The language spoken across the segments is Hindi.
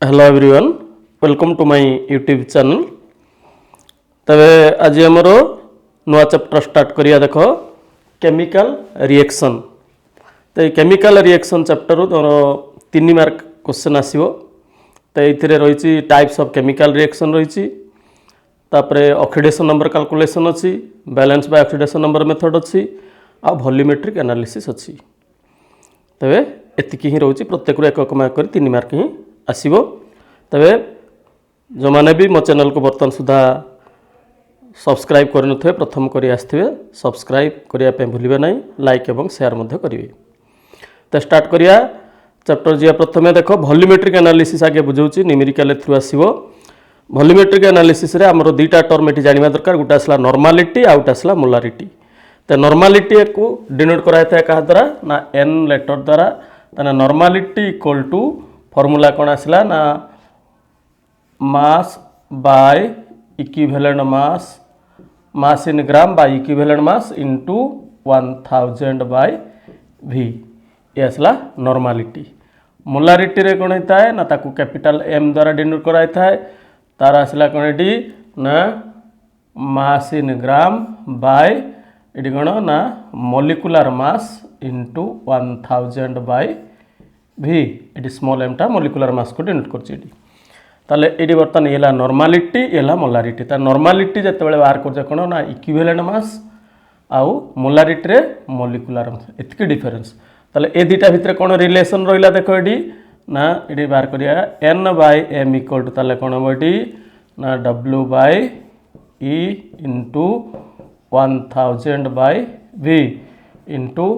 Hello everyone, welcome to my YouTube channel. तबे आज आमर नुआ चैप्टर स्टार्ट करिया देख केमिकल रिएक्शन। तो ये केमिकल रिएक्शन चैप्टर तुम 3 मार्क क्वेश्चन आसो। तो ये रही टाइप्स ऑफ केमिकल रिएक्शन रही, ऑक्सीडेशन नंबर कैलकुलेशन अच्छी, balance bye oxidation number method अच्छी, आ वॉल्यूमेट्रिक एनालिसिस अच्छी। तबे एतिकी ही रोचे, प्रत्येक एक मार्क कर 3 मार्क ही आसो। तबे जो मैंने भी मो चैनल को बर्तमान सुधा सब्सक्राइब कर थे प्रथम कर आसवे, सब्सक्राइब करने भूलिए ना, लाइक एवं शेयर करेंगे। तो स्टार्ट करिया चैप्टर जी। प्रथम देख वॉल्यूमेट्रिक एनालिसिस आगे बुझाऊँ, न्यूमेरिकल थ्रू आसो। वॉल्यूमेट्रिक एनालिसिस रे आमर दुईटा टर्म ये जाना दरकार, गोटे आसला नॉर्मालिटी, आ गोटे आसला मोलारिटी। तो नॉर्मालिटी को डिनोट कराई क्या द्वारा ना एन लेटर द्वारा। तो नॉर्मालिटी इक्वल टू फॉर्मूला कौन आसला ना mass by equivalent mass, mass in gram by equivalent mass into 1000 by V, ये आसला नॉर्मालिटी। मोलारिटी रे कौन होता है ना ताकू कैपिटल एम द्वारा डिनोट कराई था, तार आसला कौन ये ना मास इन ग्राम बाय ये कौन ना molecular mass into 1000 by V. ये स्मॉल एमटा मॉलिक्यूलर मास को डिनोट कर। ताले ये बर्तमान ये नॉर्मालिटी, ये मोलारिटी। ता नॉर्मालिटी जिते बाहर कर कौन ना इक्विवेलेंट मास, आउ मोलारिटी रे मॉलिक्यूलर मास, एतिकी डिफरेंस। ताले ए दुटा भितर कौन रिलेशन रहा देख ये ना ये बाहर करिया N by M equal to ताले कौन हम ये ना W by E into 1000 by V into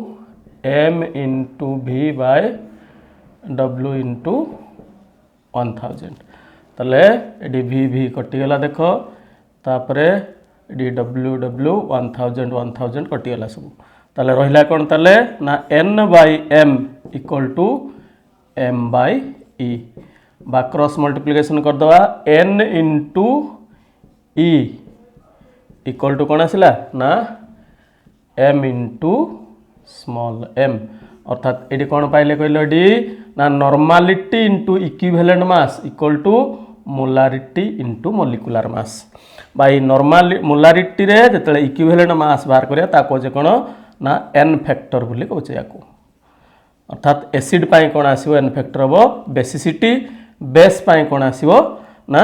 M into V by W into 1000। ताले ये वी वी कटिगला देख, तापरे ये डब्ल्यू डब्ल्यू 1000 कटिगला सब। ताले रहिला कौन ताले ना N by M equal to M by E, बा क्रॉस मल्टीप्लिकेशन करदवा N into E equal to कौन आसला ना एम इंटू स्मॉल एम। अर्थात ये कौन पाइले कहले ना normality into equivalent mass equal to molarity into molecular mass. By normal molarity रे जिते इक्विवेलेंट मास बाहर करिया ताको जे कौन ना एन फैक्टर बोली कहचे याको। अर्थात एसिड पाई कौन आसीबो एन फैक्टर हम बेसिसिटी, बेस पाई कौन आसीबो ना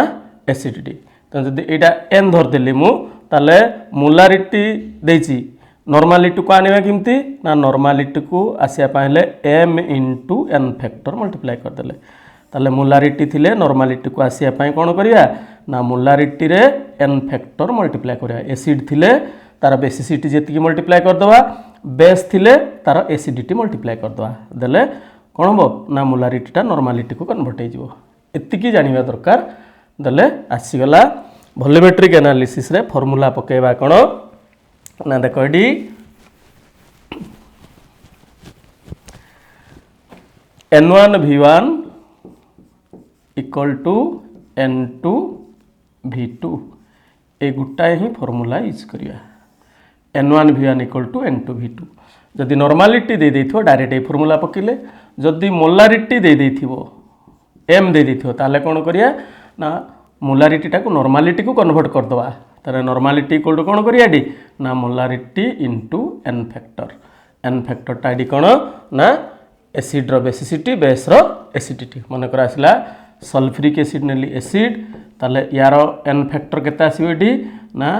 एसिडिटी। तो जदि एटा एन धरदेली मु ताले मोलारिटी देछि, नॉर्मालिटी को आने किमती ना नॉर्मालिटी को आसिया पाइले M into N factor multiply करदेले। ताले मोलारिटी थिले नॉर्मालिटी को आसिया पाई कौन करिया ना मोलारिटी रे एन फैक्टर मल्टीप्लाई करिया। एसिड थिले तार बेसिसिटी जेतिकी मल्टीप्लाई करदवा, बेस थिले तार एसिडिटी मल्टीप्लाई करदवा, देले कौन हम ना मोलारिटीटा नॉर्मालिटी को कन्वर्ट हो। एतिकी जानिबा दरकार। देले आसीगला वॉल्यूमेट्रिक एनालिसिस रे फॉर्मूला पकेबा कौन ना देख ये N1V1 इक्वल टू N2V2, ये गोटाए ही फॉर्मूला यूज करिया। N1V1 equal to N2V2। जदि नॉर्मालिटी दे देथिबो डायरेक्ट ये फॉर्मूला पकेले, जदि मोलारिटी दे देथिबो एम दे देथिबो ताले कोन करिया ना मोलारिटीटा को नॉर्मालिटी को कन्वर्ट कर दवा। तारे नॉर्मालिटी इक्वल टू कौन करिया ना molarity into N factor. N फैक्टरटा ये कौन ना एसिड रो बेसिसिटी, बेस रो एसिडिटी। मन कर आसला सल्फ्यूरिक एसिड नेली एसिड, ताले यार एन फैक्टर केते आसीबो एडी ना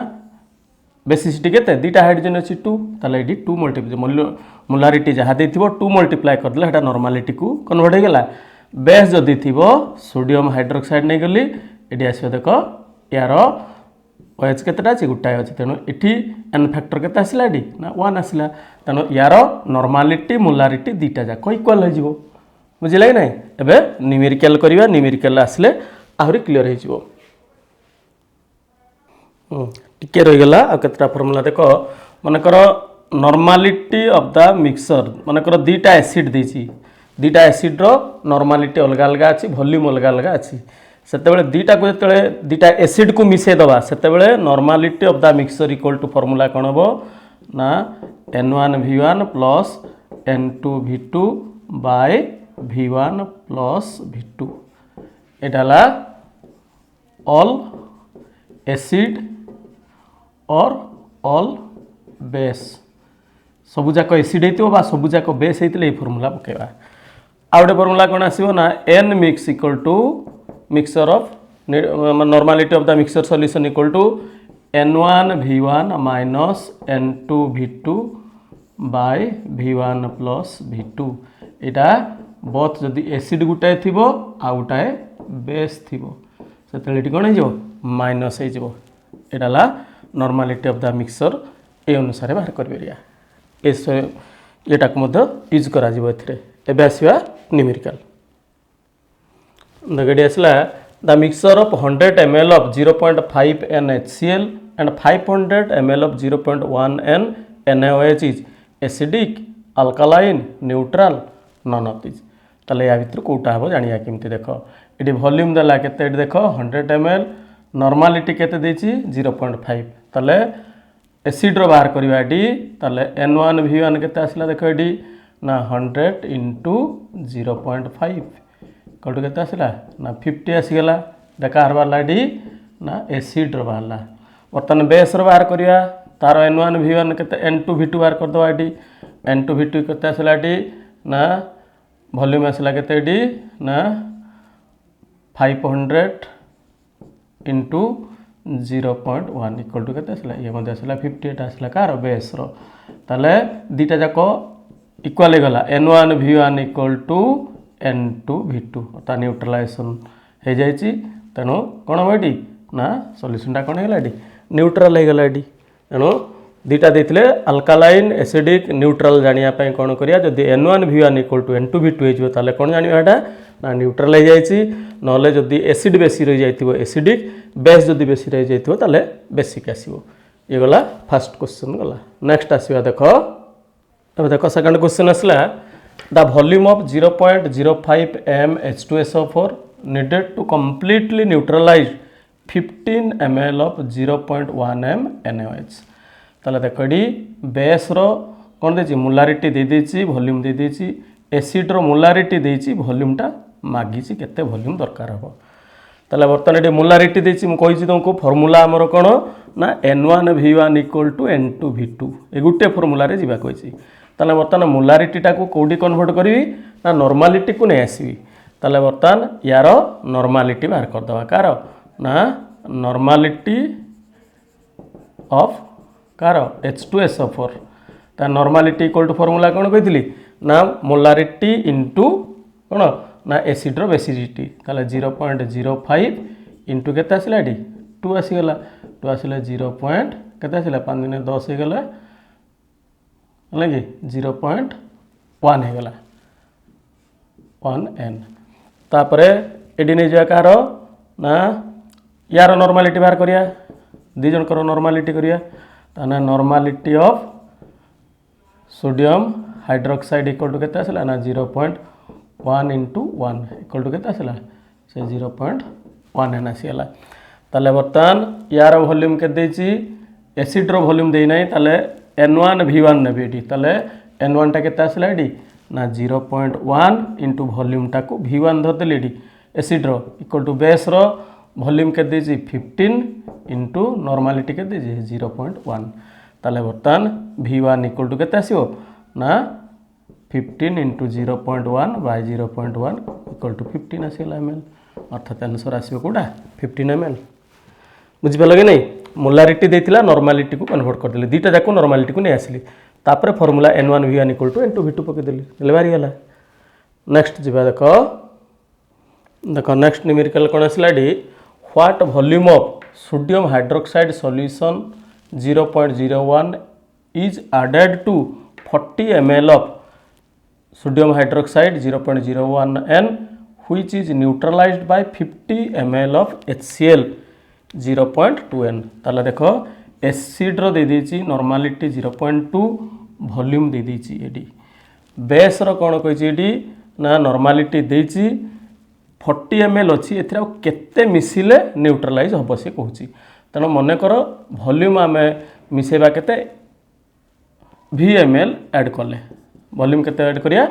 बेसिसिटी केते दुटा हाइड्रोजन अछि 2, ताले एडी 2 मल्टीप्लाई मोलारिटी जहाँ देथिबो 2 मल्टीप्लाई कर देला हेटा नॉर्मालिटी को कन्वर्ट हो गेला। बेस जदि थिबो सोडियम हाइड्रोक्साइड नै गली एडी आसीबो देख यार OH केतेटा अछि गोटाए अछि। तेणु एठी एन फैक्टर केते आसिला एडी ना 1 आसिला। तेणु यार नॉर्मालिटी मोलारिटी दुटा जाक इक्वल हो जिवो। बुझिला कि नै? एबे न्यूमेरिकल करिवा, न्यूमेरिकल आसले आहुरी क्लियर हो जिवो। टिके रहि गेला आ केतेटा फार्मूला देखो। मनकर नॉर्मालिटी ऑफ द मिक्सचर, मनकर दुटा एसिड देछि, दुटा एसिड रो नॉर्मालिटी अलग अलग अछि, वॉल्यूम अलग अलग अछि। सेतेबेले दुटा को जेतेबेले दुटा एसिड को मिसे दबा सेतेबेले normality of the mixture equal to formula कोन हबो ना N1V1 plus N2V2 bye V1 plus V2। एटा ऑल एसिड और ऑल बेस सबुजाक एसिड होता सबुजाक बेस होते फर्मूला पकेबा आ गए फर्मूला कौन आसो ना N mix equal to mixture of normality of the mixture solution equal to n1 v1 minus n2 v2 by v1 plus v2 इटा बोथ जदि एसिड गुटाए थी आ गोटाए बेस थी से कौन हो माइनस होटा नॉर्मालिटी ऑफ द मिक्सचर ए अनुसार बाहर कर एटा यूज करा एबे आसवा न्यूमेरिकल देखो ये आसला the mixture of 100 ml of 0.5 n HCl and 500 ml of 0.1 n NaOH is acidic, alkaline, neutral, none of these ताले या भितर कोटा हम जानिया केमती देख ये वॉल्यूम देला केते देख 100 ml नॉर्मालिटी केते देछि 0.5 ताले एसिड रो बाहर करबा एडी ताले n1 v1 केते आसला देख एडी ना 100 into 0.5 कौटू के आसला ना 50 आसीगला देखा कार बाहर एडी ना एसिड रो बाहर बर्तमान बेस रो बाहर करिया तार n1 v1 केते n2 v2 बाहर कर दवा एडी n2 v2 केते आसला एडी ना वॉल्यूम आसला केते एडी ना 500 into 0.1 इक्वल टू केते आसला ये मध्ये आसला 50 एटा आसला कार बेस रो ताले दीटा जाको इक्वल गला n1 v1 equal to n2 v2 ता न्यूट्रलाइजेशन हो जाइए तेणु कौन हम ये ना सॉल्यूशनटा कौन है न्यूट्रल हो गला तेणु दीटा देते अल्कालाइन एसिडिक न्यूट्रल जानापी कौन करिया जदि n1 v1 equal to n2 v2 हो ताले कौन जाना ना न्यूट्रल हो जाइए ना जदि एसिड बेसी रही जाइए एसिडिक बेस जदि बेसी रही जाइए ताले बेसिक आसो ये गला फर्स्ट क्वेश्चन गला नेक्स्ट आसवा देख देख सेकंड क्वेश्चन आसला the volume of 0.05 m H2SO4 needed to completely neutralize 15 ml of 0.1 m NaOH ताले देख ये बेस रो कौन देछि मोलारिटी दे देछि वॉल्यूम दे देछि एसिड रो मोलारिटी देछि वॉल्यूमटा मागिछि केते वॉल्यूम दरकार हो ताले बर्तमान ये मोलारिटी देछि मु कहिछि तुमको फार्मूला हमर कोन ना n1 v1 equal to n2 v2 A Gute formula रे जिबा कहिछि ताले बर्तमान मोलारिटीटा को कोडी कन्वर्ट करी ना नॉर्मालिटी को नहीं आसबी ताले बर्तमान यार नॉर्मालिटी बाहर कर दवा कार ना नॉर्मालिटी ऑफ कार H2SO4 ता नॉर्मालिटी इक्वल टू फार्मूला कौन कही ना मोलारिटी इंटू कौन ना एसिड रो बेसिडिटी ताले 0.05 इंटू केते आसला एडी 2 आसीगला 2 आसला 0. केते आसला 5 दिन 10 हो गला है कि 0.1 होगला 1 n तापरे एडी नहीं जा कार ना यार नॉर्मालिटी बाहर करिया दी जन कर नॉर्मालिटी करिया ताना normality of sodium hydroxide equal to केते आसला ना 0.1 into 1 इक्वल टू केते आसला से 0.1 n आसीगला ताले बर्तमान यार वॉल्यूम के देछि एसिड रो वॉल्यूम देई नै ताले n1 v1 नेबेडी ताले n1 टा केते आसला एडी ना 0.1 into वॉल्यूम टा को v1 धर देली एडी एसिड रो इक्वल टू बेस रो वॉल्यूम के देछि 15 into नॉर्मालिटी के देछि 0.1 ताले बर्तमान v1 इक्वल टू केते आसीओ ना 15 into 0.1 by 0.1 इक्वल टू 15 आसीला ml अर्थात आंसर आसीओ कोडा 15 ml बुझि पालो कि नहीं मोलारिटी देथिला नॉर्मालिटी को कन्वर्ट कर देली दीटा जाको नॉर्मालिटी को नहीं आसली तापर formula n1 v1 equal to n2 v2 पके देली ले बारी गला नेक्स्ट जिबा देखो देखो नेक्स्ट न्यूमेरिकल कोन आसला D what volume of sodium hydroxide solution 0.01 is added to 40 ml of sodium hydroxide 0.01 n which is neutralized by 50 ml of HCl 0.2 n ताला देखो एसिड रो दे देछि नॉर्मालिटी 0.2 वॉल्यूम दे देछि एडी बेस रो कोन कहिछि एडी ना नॉर्मालिटी देछि 40 ml अछि एथरा केते मिसिले न्यूट्रलाइज हबो से कहूछि तनो मने करो वॉल्यूम आमे मिसेबा केते vml ऐड करले वॉल्यूम केते ऐड करिया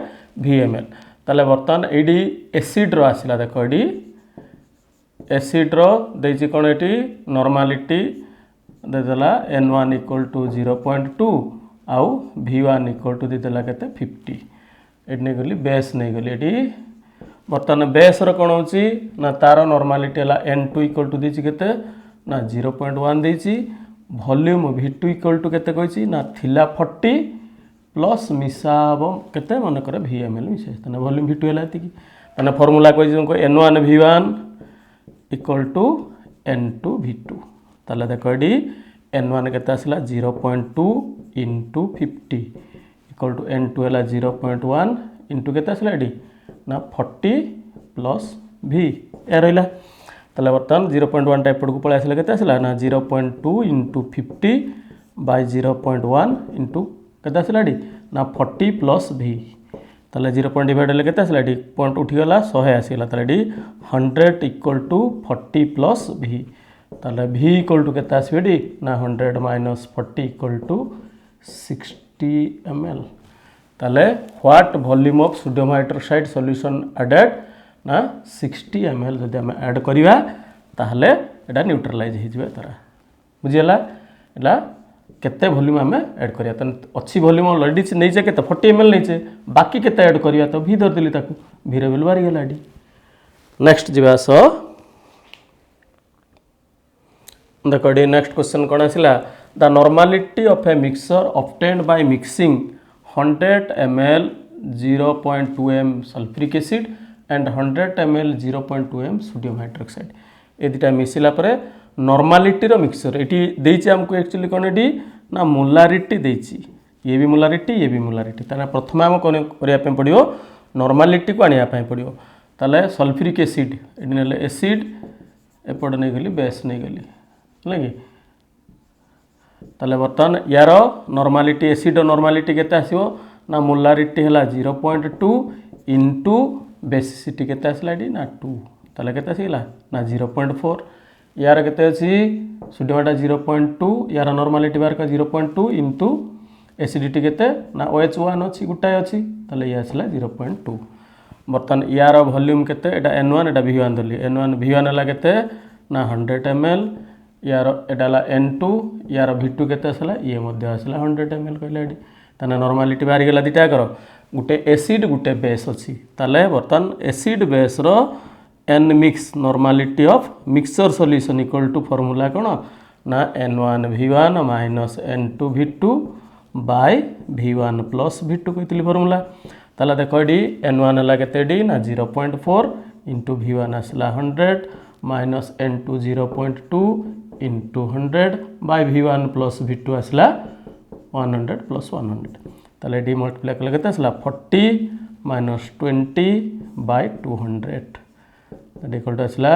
vml ताले बर्तमान एडी एसिड रो आसिला देखो एडी एसिड रो देछि कोन एटी नॉर्मलिटी देदेला n1 इक्वल टू 0.2 आउ v1 इक्वल टू देदेला केते 50 एटी नै गली बेस नै गली एटी बर्तमान बेस रो कोन होची ना तार नॉर्मलिटी हला n2 इक्वल टू देछि केते ना 0.1 देछि वॉल्यूम v2 इक्वल टू केते कहछि ना थिला 40 प्लस मिसाब केते मन करे vml मिसे तने वॉल्यूम v2 हला एति तने फार्मूला कहछि हमको n1 v1 equal to n2 v2 ताले देखो एडी n1 केते आसला 0.2 इंटू 50 इक्वल टू n2 हला 0.1 इंटू केते आसला एडी ना 40 प्लस v ए रहिला ताले बर्तमान 0.1 टाइप को पळे आसला केते आसला ना 0.2 इंटू 50 बाय 0.1 इंटू केते आसला एडी ना 40 प्लस v ताले 0 पॉइंट डिवाइड हेले केते आसला एडी पॉइंट उठी गला 100 आसीला ताले एडी 100 इक्वल टू 40 प्लस v ताले v इक्वल टू केते आसी एडी ना 100 माइनस 40 इक्वल टू 60 ml ताले what volume of sodium hydroxide solution added ना 60 ml जदि हम ऐड करिवा ताहले एडा न्यूट्रलाइज हो जिवे तारा बुझियला एला केते वॉल्यूम हमें ऐड करिया त अच्छी वॉल्यूम ऑलरेडी नै जे केते 40 ml नै जे बाकी केते ऐड करिया तो v धर देली ताकू v रे वैल्यू बारी गेला एडी नेक्स्ट जिवा सो देखो एडी नेक्स्ट क्वेश्चन कोन आसिला the normality of a mixture obtained by mixing 100 ml 0.2 m sulphuric acid and 100 ml 0.2 m sodium hydroxide ए दुटा मिसिला परे नॉर्मलिटी रो मिक्सचर एटी देछि हमको एक्चुअली कोन एटी ना मोलारिटी देछि ये भी मोलारिटी ताना प्रथम हम कोन करिया पे पड़ियो नॉर्मलिटी को आनिया पे पड़ियो ताले सल्फ्यूरिक एसिड एटी नेले एसिड एपड नै गली बेस नै गली लगे ताले बर्तन यार नॉर्मलिटी एसिड नॉर्मलिटी केते आसीबो ना मोलारिटी हला 0.2 इंटू बेसिसिटी केते आसला एटी ना 2 ताले केते आसीला ना 0.4 यार केते अछि सोडियमटा 0.2 यार नॉर्मलिटी बार का 0.2 इंटू एसिडिटी केते ना OH1 अछि गुटाय अछि ताले ये आसला 0.2 बर्तन यार वॉल्यूम केते एटा n1 एटा v1 दली n1 v1 हला केते ना 100 ml यार एटा हला n2 यार v2 केते आसला ये मध्ये आसला 100 ml कहले एडी ताने नॉर्मलिटी बाहर गेला दिटा करो गुटे एसिड गुटे बेस अछि ताले बर्तन एसिड बेस रो n mix normality of mixture solution equal to formula कोन ना n1 v1 minus n2 v2 by v1 plus v2 कहतली फार्मूला ताला देखो एडी n1 हला केते डी ना 0.4 into v1 आसला 100 minus n2 0.2 into 100 by v1 plus v2 आसला 100 plus 100 ताले डी मल्टीप्लाई करले केते आसला 40 minus 20 by 200 इक्वल टू आसला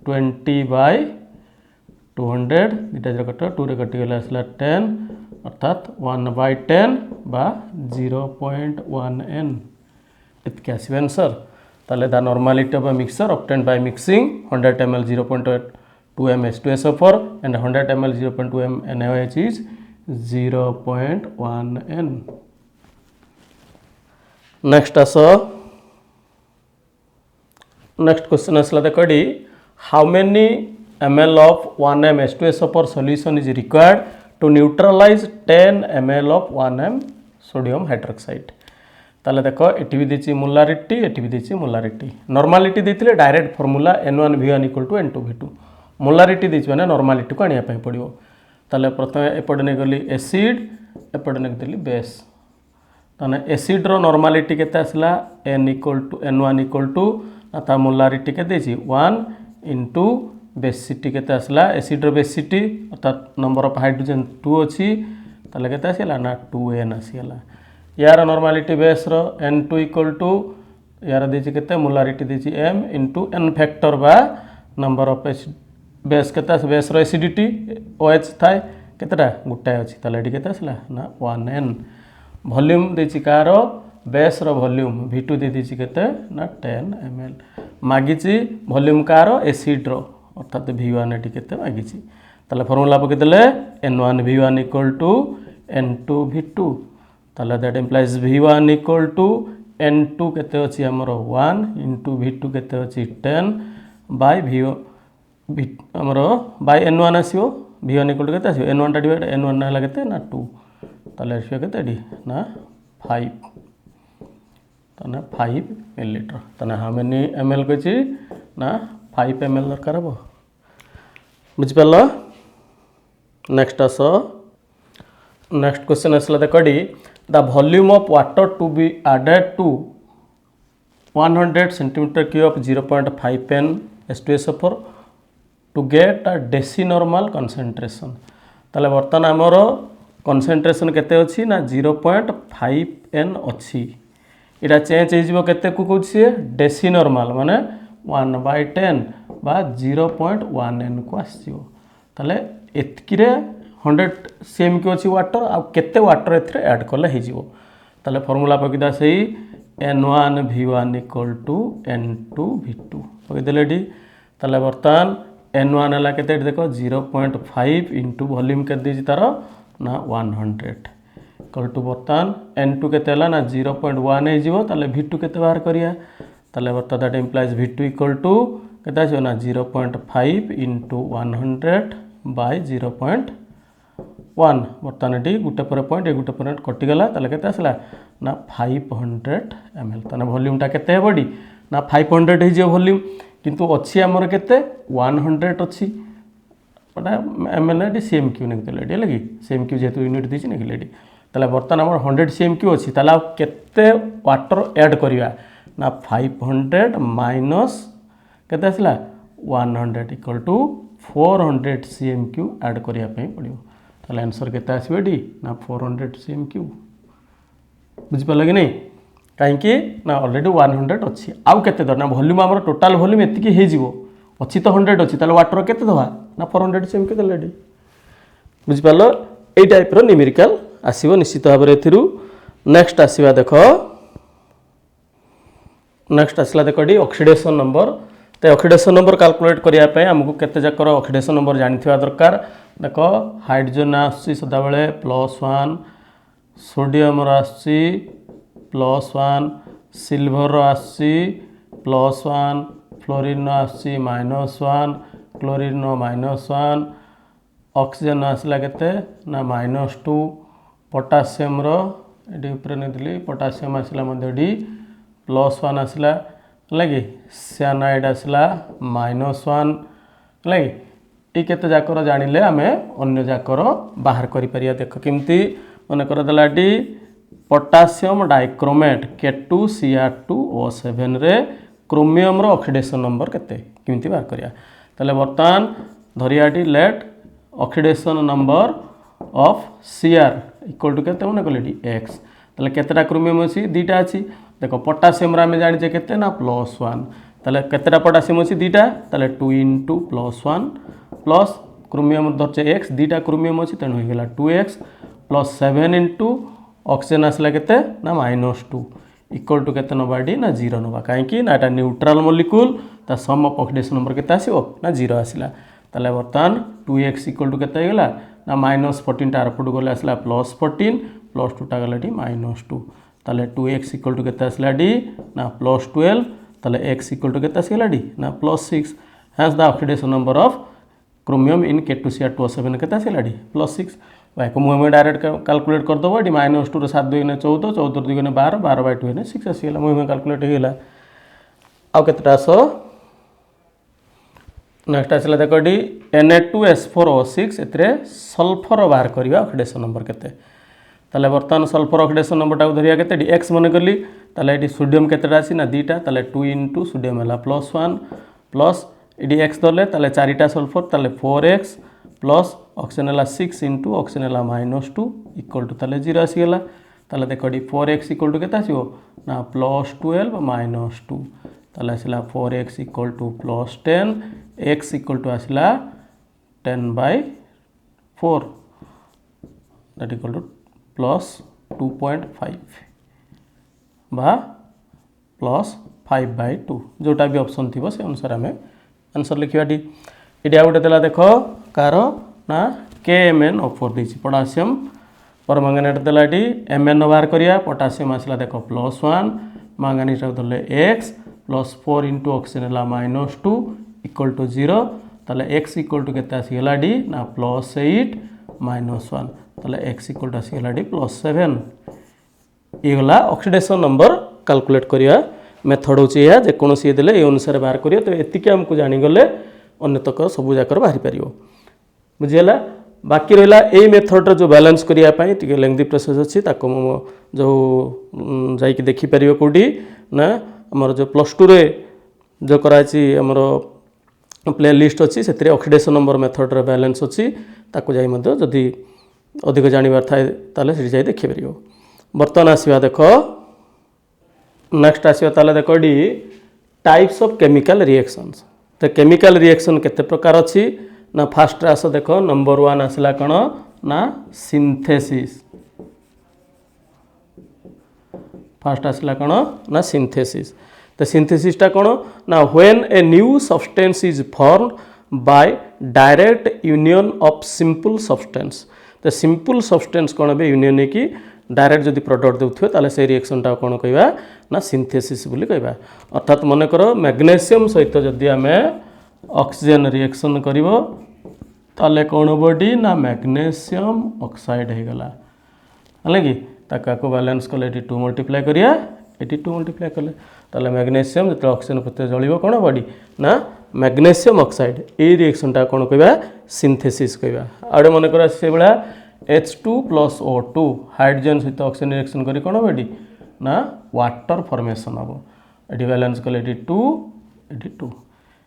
20 बाय 200 दुटा जरा कट 2 रे कटि गेला आसला 10 अर्थात 1 बाय 10 बा 0.1 n इतके आसीबे आंसर ताले the normality of a mixture obtained by mixing 100 ml 0.2 m H2SO4 and 100 ml 0.2 m NaOH is 0.1 n next आसो नेक्स्ट क्वेश्चन आसला देखो D how many ml of 1 m H2SO4 solution is required to neutralize 10 ml of 1 m sodium hydroxide ताले देखो एटी भी देछि मोलारिटी एटी भी देछि मोलारिटी नॉर्मलिटी देथिले direct formula n1 v1 = n2 v2 molarity देछि माने नॉर्मलिटी को आनिया पय पड़ियो ताले प्रथम एपड ने गली एसिड एपड ने देली बेस ताने एसिड रो नॉर्मलिटी केते आसला n1 = ता मोलारिटी के देछि 1 इंटू बेसिटी केते आसला एसिड रो बेसिटी अर्थात नंबर ऑफ हाइड्रोजन 2 अछि ताले केते आसीला ना 2n आसीला यार नॉर्मलिटी बेस रो n2 = यार देछि केते मोलारिटी देछि m इंटू n फैक्टर बा नंबर ऑफ बेस केते बेस रो एसिडिटी OH थाय केतेटा गुटाय अछि ताले एडी केते आसीला ना 1n वॉल्यूम देछि कार बेस रो वॉल्यूम v2 दे देछि केते ना 10 ml मागिछि वॉल्यूम कार एसिड रो अर्थात v1 एटी केते मागिछि ताले फार्मूला पके देले n1 v1 = n2 v2 ताले दैट इंप्लाइज v1 = n2 केते अछि हमरो 1 इंटू v2 केते अछि 10 बाय v आमर बाय n1 आसो v1 इक्वल टू के n1 टा डिवाइड n1 है के ना 2 ताले आसो के ना 5 ताने 5 मिलीलीटर ताने हाउ मेनी ml कछि ना 5 ml दरकार हो बुझि पालो। नेक्स्ट आस नेक्स्ट क्वेश्चन आसला देखडी the volume of water to be added to 100 centimetre cube of 0.5 n H2SO4 to get a deci normal concentration ताले बर्तमान आमर कंसंट्रेशन केते अछि ना 0.5 n अछि इटा चेंज हो केते को कहछि डेसी नॉर्मल माने 1/10 बा 0.1 n को आसीबो ताले एतकी रे 100 cm क्यू अछि वाटर आ केते वाटर एथरे ऐड करले हे जिवो ताले फार्मूला पकिदा सही n1 v1 equal to n2 v2 पकि देलेडी ताले बर्तमान n1 हला केते देखो 0.5 इनटू वॉल्यूम के दी तार ना 100 इक्वल टू बर्तमान n2 केते हला ना 0.1 हे जिवो ताले v2 केते बाहर करिया ताले बर्तमान that implies v2 equal to केते आछो ना 0.5 इनटू 100 बाय 0.1 बर्तमान एटी गुटे पर पॉइंट गुटे पॉइंट कटि गला ताले केते आसला ना 500 ml ताने वॉल्यूम टा केते हेबडी ना 500 हे जे वॉल्यूम किंतु अछि हमर केते 100 अछि पटा ml एटी सेम क्यू नेक देले एटी लगी सेम क्यू जेतु यूनिट दिछि नेक लेडी ताले बर्तमान हमर 100 cm क्यू अछि ताला केते वाटर ऐड करिया ना 500 माइनस केते आसला 100 equal to 400 cm cube add करिया पई पडियो ताले आंसर केते आसीबे डी ना 400 cm क्यू बुझि पाले कि नहीं कहीं ना ऑलरेडी 100 अच्छी आउ केते दर ना वॉल्यूम हमर टोटल वॉल्यूम एतिकी हे जिवो अच्छी तो 100 अच्छी ताले वाटर केते दवा ना 400 cm क्यू देलेडी बुझि पालो ए टाइप रो न्यूमेरिकल आसीबो निश्चित भाबरे एथिरु। नेक्स्ट आसीबा देखो नेक्स्ट आसला देखो डी ऑक्सीडेशन नंबर तो ऑक्सीडेशन नंबर कैलकुलेट करिया पे हमकु केते जाकर ऑक्सीडेशन नंबर जानिथिबा दरकार देखो हाइड्रोजन आसी सदा बेले +1 सोडियम आसी +1 सिल्वर आसी +1 फ्लोरीन आसी -1 क्लोरीन -1 ऑक्सीजन आसला केते ना -2 पोटासियम रो एडी ऊपर नेदली पोटासियम आसला मध्ये डी +1 आसला लगी साइनाइड आसला -1 लगी ये केते जाकर जानिले आमे अन्य जाकर बाहर करि परिया देख केमती मन कर देला डी पोटासियम डाइक्रोमेट K2Cr2O7 रे क्रोमियम रो ऑक्सीडेशन नंबर केते केमती बाहर करिया तले बर्तमान धरिया D let oxidation number of Cr equal to केते मन कले डी x तले केतेटा क्रोमियम अछि दीटा अछि देखो पोटासियम रा में जानि जे केते ना +1 तले केतेटा पोटासियम अछि दीटा तले 2 * +1 प्लस क्रोमियम धरचे x दीटा क्रोमियम अछि तेनु हो गेला 2x प्लस 7 * ऑक्सीजन आसला केते ना -2 इक्वल टू केते नबा डी ना 0 नबा काहे कि ना एटा न्यूट्रल मॉलिक्यूल ता सम ऑफ ऑक्सीडेशन नंबर केते आसीबो ना 0 आसीला तले बर्तमान 2x इक्वल टू केते गेला ना -14 टा आरपुट गले आसला +14 +2 टा गला डी -2 तले 2x इक्वल टू केते आसला डी ना +12 तले x इक्वल टू केते आसला डी ना +6 has the oxidation number of chromium in K2Cr2O7 केते आसला डी +6 भाई को मुझे डायरेक्ट कैलकुलेट कर दबो डी -2 रे 7 2 * 14 14 2 * 12 12/2 = 6 आसीला मुझे कैलकुलेट हो गेला आ केतेटा सो नेक्स्ट आसला देखो डी Na2S4O6 एतरे सल्फर बाहर करिया ऑक्सीडेशन नंबर केते ताले बर्तमान सल्फर ऑक्सीडेशन नंबर टा धरिया केते डी x मन करली ताले एडी सोडियम केतेटा आसी ना दीटा ताले 2 * सोडियम हला +1 प्लस एडी x धरले ताले 4टा सल्फर ताले 4x प्लस ऑक्सीजन हला 6 * ऑक्सीजन हला -2 इक्वल टू ताले 0 आसी गेला ताले देखो डी 4x इक्वल टू केते आसीबो ना +12 -2 ताले आसीला 4x equal to +10 x equal to आसीला 10/4 दैट इक्वल टू +2.5 बा +5/2 जोटा भी ऑप्शन थी से अनुसार आम आंसर लिखा डी ये गोटे देला देख कार ना KMnO4 देछि पोटासियम परमंगनेट देला डी Mn बाहर करिया पोटासियम आसला देख +1 मांगानीस धरले x +4 * ऑक्सीजन हला -2 इक्वल टू 0 ताले x इक्वल टू केते आसीगला डी ना +8 -1 ताले x इक्वल टू आसीगला डी +7 ये गला ऑक्सीडेशन नंबर कैलकुलेट करिया मेथड होची या जे कोनोसी देले ए अनुसार बाहर करियो तो एतिके हमकु जानि गले अन्य तक सब जाकर बाहरी पारियो बुझियला बाकी रहिला ए मेथड रे जो बैलेंस करिया पई टिके लेंथी प्रोसेस अछि ताको जो जाई कि देखि पारियो कोडी ना हमर जो +2 रे जो कराची हमर प्ले लिस्ट अच्छी से ऑक्सीडेशन नंबर मेथड रे बैलेंस अच्छी ताको जाई मध्य जदि अधिक जानिबार थाए ताले से जाई देखि परियो बर्तन आसीबा देखो नेक्स्ट आसीबा ताले देखो D types of chemical reactions तो केमिकल रिएक्शन केते प्रकार अच्छी ना फास्ट आस देखो नंबर 1 आसला कण ना सिंथेसिस फास्ट आसला कण ना सिंथेसिस तो सिंथेसिस टा कौन ना when a new substance is formed by direct union of simple substance तो सिंपल सब्सटेंस कौन बे यूनियन है कि डायरेक्ट जदि प्रोडक्ट देउथो ताले से रिएक्शन टा कौन कहबा ना सिंथेसिस बोली कहबा अर्थात मन कर मैग्नेशियम सहित जदि आमे ऑक्सीजन रिएक्शन करिवो ताले कौन बॉडी ना मैग्नेशियम ऑक्साइड हे गला हले कि ताका को बैलेंस कले 2 मल्टीप्लाई करिया 2 मल्टीप्लाई कले ताले मैग्नेशियम जो ऑक्सीजन प्रति जलिबो कोन बॉडी ना मैग्नेशियम ऑक्साइड ए रिएक्शन टा कोन कहबा सिंथेसिस कहबा आडे मन करा से बेला H2 + O2 हाइड्रोजन सहित ऑक्सीजन रिएक्शन करी कोन बॉडी ना वाटर फॉर्मेशन हबो एडी बैलेंस कले 2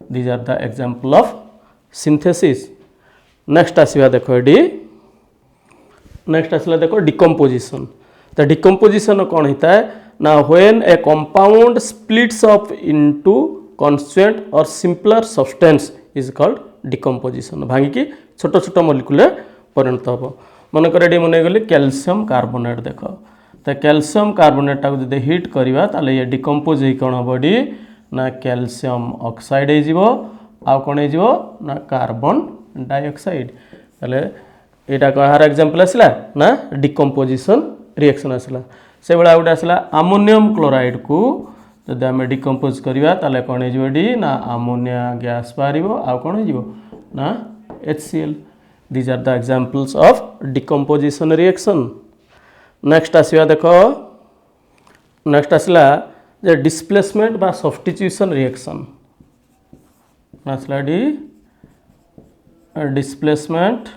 these are the example of synthesis next आसीबा देखो एडी नेक्स्ट आसला देखो डिकम्पोजिशन तो डिकम्पोजिशन कौन होता है ना when a compound splits up into constituent or simpler substance is called decomposition भांगी की छोट छोट मॉलिक्यूल परिणत हम मन कर मन गली कैल्शियम कार्बोनेट देख तो कैल्शियम कार्बोनेट टाक जब हिट करवा ताले ये डिकम्पोज हो कौन बॉडी ना कैल्शियम ऑक्साइड हो आउ कौन हो ना कार्बन डाइऑक्साइड ताले एटा कहार एग्जांपल आसला ना डिकम्पोजिशन रिएक्शन आसला से बेला गोटे आसला अमोनियम क्लोराइड को जब आम डिकम्पोज करवा ताले कौन हो ना अमोनिया गैस बाहर आउ कौन हो ना HCl these are the examples of decomposition reaction next आसवा देखो नेक्स्ट आसला जे डिस्प्लेसमेंट बा सब्स्टिट्यूशन रिएक्शन आसला डी डिस्प्लेसमेंट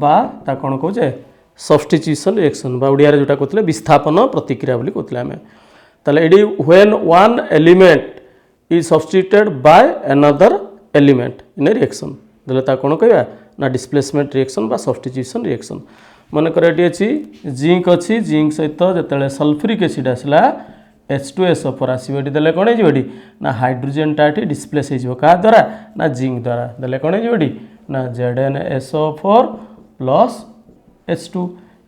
बा ता कौन कहे सब्स्टिट्यूशन रिएक्शन बा ओडिया रे जोटा कहते विस्थापन प्रतिक्रिया बोली कहते आम ताले एडी when one element is substituted by another element in a reaction देले ता कौन कहबा ना डिस्प्लेसमेंट रिएक्शन बा सब्स्टिट्यूशन रिएक्शन मन कर एटी अछि जिंक अछि जिंक सहित जतले सल्फ्यूरिक एसिड आसला H2SO पर आसीबो एटी देले कौन हो ना हाइड्रोजन टाटी डिस्प्लेस हो का द्वारा ना जिंक द्वारा देले कौन हो ना ZnSO4 प्लस H2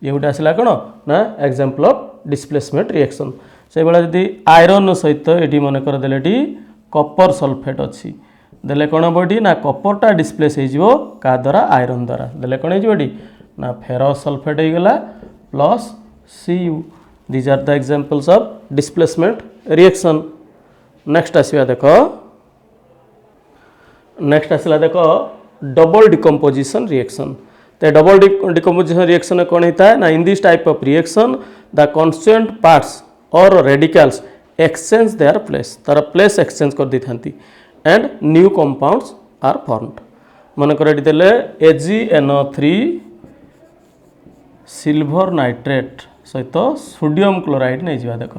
ये गोटे आसला कौन ना एग्जांपल ऑफ डिस्प्लेसमेंट रिएक्शन से बेला जदि आयरन सहित ये मन कर देले कॉपर सल्फेट अच्छी देले कौन बॉडी ना कॉपरटा डिस्प्लेस हो का द्वारा आयरन द्वारा देले कौन हो ना फेरस सल्फेट हो गला plus Cu these are the examples of displacement reaction next आसवा देखो नेक्स्ट आसला देखो डबल डिकम्पोजिशन रिएक्शन तो डबल डिकम्पोजिशन रिएक्शन कौन होता है ना in this type of reaction the constituent parts or radicals exchange their place तार प्लेस एक्सचेंज कर दी थांती and new compounds are formed मन कर देले AgNO3 सिल्वर नाइट्रेट सहित सोडियम क्लोराइड नहीं जा देख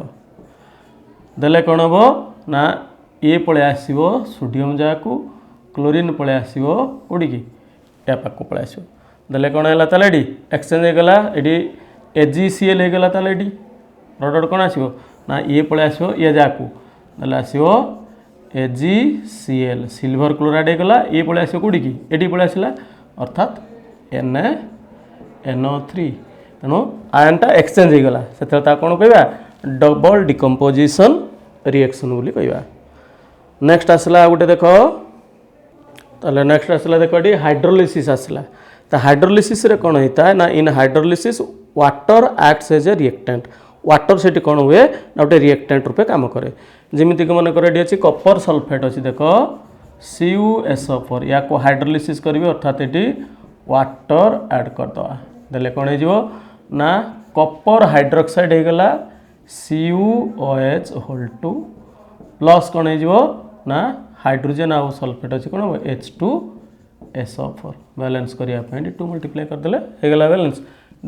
देले कौन हम ना ये पलि आसो सोडियम जहाँ क्लोरीन पलि आसो कौटी की या पाक पलि आसो देले कौन है ताले एडी एक्सचेंज होगला ये AgCl होगला ताले एडी प्रोडक्ट कौन आसो ना ये पलि आसो ये जहाँ देले आसो AgCl सिल्वर क्लोराइड होगला ये पलि आसो कौटी की एटी पलि आसला अर्थात NaNO3 तेणु आयनटा एक्सचेंज होगला से कौन कहवा डबल डिकम्पोजिशन रिएक्शन बोली कहवा नेक्स्ट आसला गोटे देख ताले नेक्स्ट आसला देख हाइड्रोलिसिस आसला तो हाइड्रोलिसिस रे कौन होता है ना in hydrolysis water acts as a reactant water से कौन हुए ना गोटे रिएक्टेंट रूपे काम करे जमीक मन कर अच्छी कॉपर सल्फेट अच्छी देख CuSO4 या को हाइड्रोलिसिस करेंगे अर्थात ये वाटर ऐड करदे देले कौन हो ना कॉपर हाइड्रोक्साइड हो गला CuOH2 प्लस कौन हो ना हाइड्रोजन आउ सल्फेट अच्छे कौन H2SO4 बैलेंस करने 2 मल्टीप्लाई करदे हो गला बैलेंस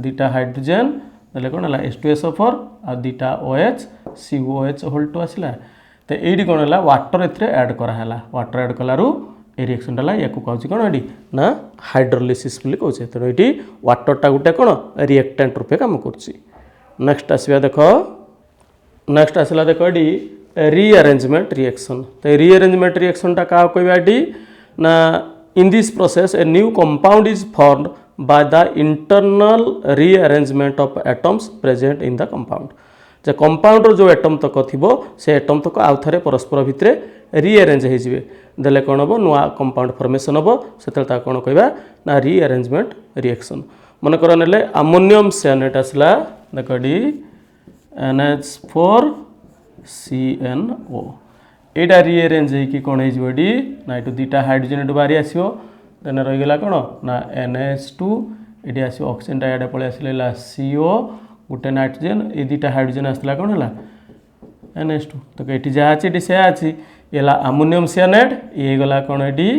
दुटा हाइड्रोजन देले कौन है H2SO4 आ दुटा OH CuOH2 आसला तो ये कौन है वाटर एथरे ऐड कराला वाटर ऐड कलारू ए रिएक्शन टा या कहूँ कौन ये ना हाइड्रोलिसिस कहे तेणु ये वाटरटा गोटे कौन रिएक्टेंट रूपे काम कर नेक्स्ट आसवा देख नेक्स्ट आसला देख ये रीअरेंजमेंट रिएक्शन तो रीअरेंजमेंट रिएक्शन टा क्या कहवा ये ना in this process a new compound is formed by the internal rearrangement of atoms present in the compound J compounder जो एटम तक थी से एटम तक आउ थे परस्पर भितर रीअरेंज होइजिबे देले कौन हम नुआ कंपाउंड फॉर्मेशन हम से कौन कहवा ना रीअरेंजमेंट रिएक्शन मन कर ने अमोनियम साइनेट आसला देख NH4CnO एटा रीअरेंज होगी कौन हो ना ये दुटा हाइड्रोजन बाहरी आसो देन रहीगला कौन ना NH2 ये आस ऑक्सीजन इे पलि आसला CO गोटे नाइट्रोजन ये दुटा हाइड्रोजन आसला कौन है NH2 तो ये जहाँ अच्छी से अच्छी ये अमोनियम साइनेट ये गला कौन ये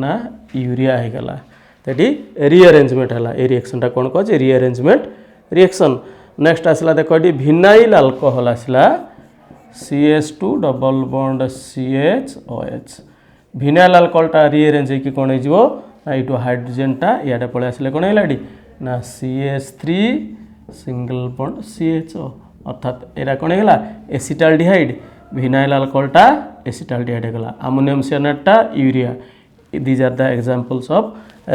ना यूरिया हो गला तो ये रीअरेंजमेंट है ये रिएक्शनटा कौन कहे रीअरेंजमेंट रिएक्शन नेक्स्ट आसला देख ये भिनाइल अल्कोहल आसला CH2 double bond CHOH vinyl अल्कोहलटा रीअरेंज होगी कौन हो ये हाइड्रोजनटा इे पलि आसले कौन है ना CH3 सिंगल बॉन्ड CHO अर्थात यहाँ कौन है एसिटाल्डिहाइड भिनाइल अल्कोहलटा एसिटाल्डिहाइड गला अमोनियम साइनेटटा urea these are the examples of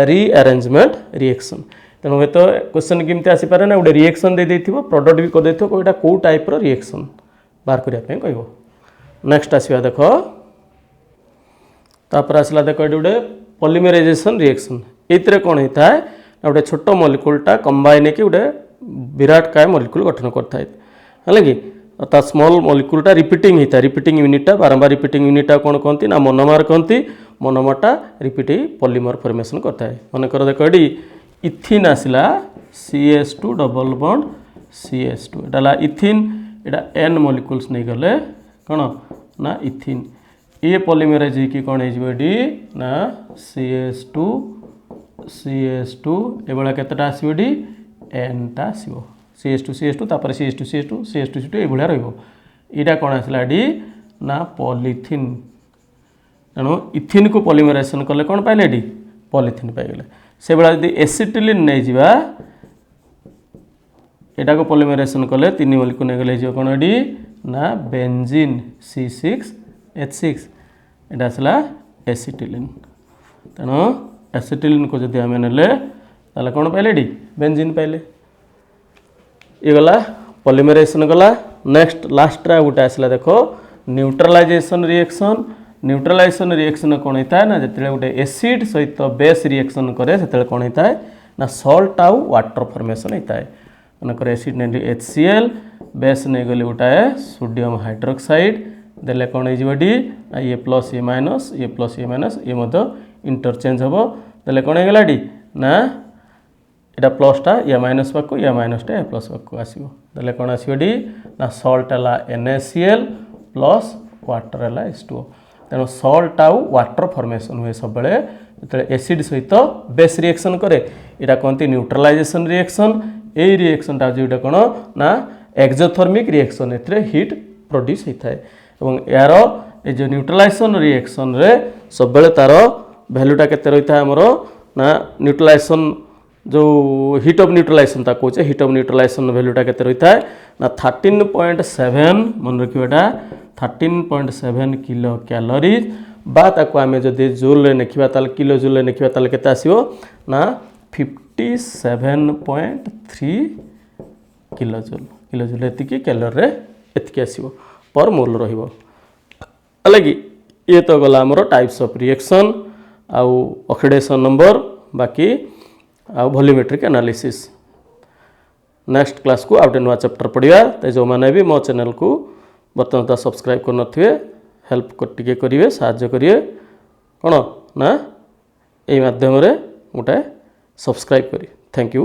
rearrangement reaction तेणु हे तो क्वेश्चन केमती आसीपारे ना गोटे रिएक्शन दे देथिबो प्रोडक्ट भी कर देथिबो कोटा को टाइप रो रिएक्शन बाहर करिया पे कहबो नेक्स्ट आसीबा देखो तापर आसला देखो ये गोटे पॉलीमराइजेशन रिएक्शन एतरे कौन होता है गोटे छोट मॉलिक्यूलटा कंबाइन होकर गोटे विराट काय मॉलिक्यूल गठन करता है कि ता स्मॉल मॉलिक्यूलटा रिपीटिंग होता है रिपीटिंग यूनिटा बारंबार रिपीटिंग यूनिटा कौन कहती ना मोनोमर कहती मोनोमरटा रिपीट पॉलीमर फॉर्मेशन करता है मनकर देख ये इथिन आसला CH2 डबल बॉन्ड CH2 एटा इथिन एटा N मॉलिक्यूल्स नहीं गले कौन ना इथिन ये पॉलीमराइज होगी कौन हो ना CH2 ये केतटा आसो N टा आसो CH2 तापर CH2 ये रहा कौन आसला ना पॉलीथिन तेणु इथिन को पॉलीमराइजेशन कले कौन पाइले पॉलीथिन पाइगले से भाया यदि एसिटिलिन नहीं जावा एटा को पॉलीमराइजेशन कले 3 मॉलिक्यूल नहीं गले कौन ना बेंजीन C6H6 एटा आसला एसिटिलिन तेणु एसिटिलिन को जब आम ने कौन पाइले बेंजीन पाइले ये गला पॉलीमराइजेशन गला नेक्स्ट लास्ट गोटे आसला देखो न्यूट्रलाइजेशन रिएक्शन कौन होता है ना जो गोटे एसिड सहित बेस रिएक्शन करे से कौन होता है ना सॉल्ट आउ वाटर फॉर्मेशन होता है मनकर एसिड नहीं HCl बेस नहीं गली गोटे सोडियम हाइड्रोक्साइड देले कौन हो ये प्लस ये माइनस ये इंटरचेंज हम देले कौन होगा ना यहाँ प्लसटा या माइनस पाक या माइनसटा या प्लस पाक आसो देले कौन आसो ना सॉल्ट है NaCl प्लस वाटर है H2O तेणु सॉल्ट आउ वाटर फॉर्मेशन हुए सब जो एसिड सहित बेस रिएक्शन करे यहाँ कहते न्यूट्रलाइजेशन रिएक्शन यही रिएक्शनटा जो कौन ना एक्सोथर्मिक रिएक्शन ए हिट प्रोड्यूस होता है यार ये जो न्यूट्रलाइजेशन रिएक्शन रे सब तार भैल्यूटा केते रही है आमर ना न्यूट्रलाइजेशन जो हिट ऑफ न्यूट्रलाइजेशन ता कहे हिट ऑफ न्यूट्रलाइजेशन वैल्यूटा केते रही है ना 13.7 मन रखिएटा 13.7 किलो कैलोरीज बा ताको आमे जदि जूल रे लिखिबा ताल किलो जूल रे लिखिबा ताल केते आसीबो ना 57.3 किलो जूल एतिकी कैलोरी रे एतिकी आसीबो पर मोल रहिबो अलगी ये तो गला हमरो टाइप्स ऑफ रिएक्शन आउ ऑक्सीडेशन नंबर बाकी आउ वॉल्यूमेट्रिक एनालिसिस नेक्स्ट क्लास को आउटे नुआ चैप्टर पढ़िया तो जो मैंने भी मो चैनल को बर्तमान सब्सक्राइब कर नथिबे हेल्प टिके करिवे साहाय्य करिवे କ'ଣ ନା ଏଇ ମାଧ୍ୟମରେ ଗୋଟାଏ ସବସ୍କ୍ରାଇବ୍ କରି। Thank you.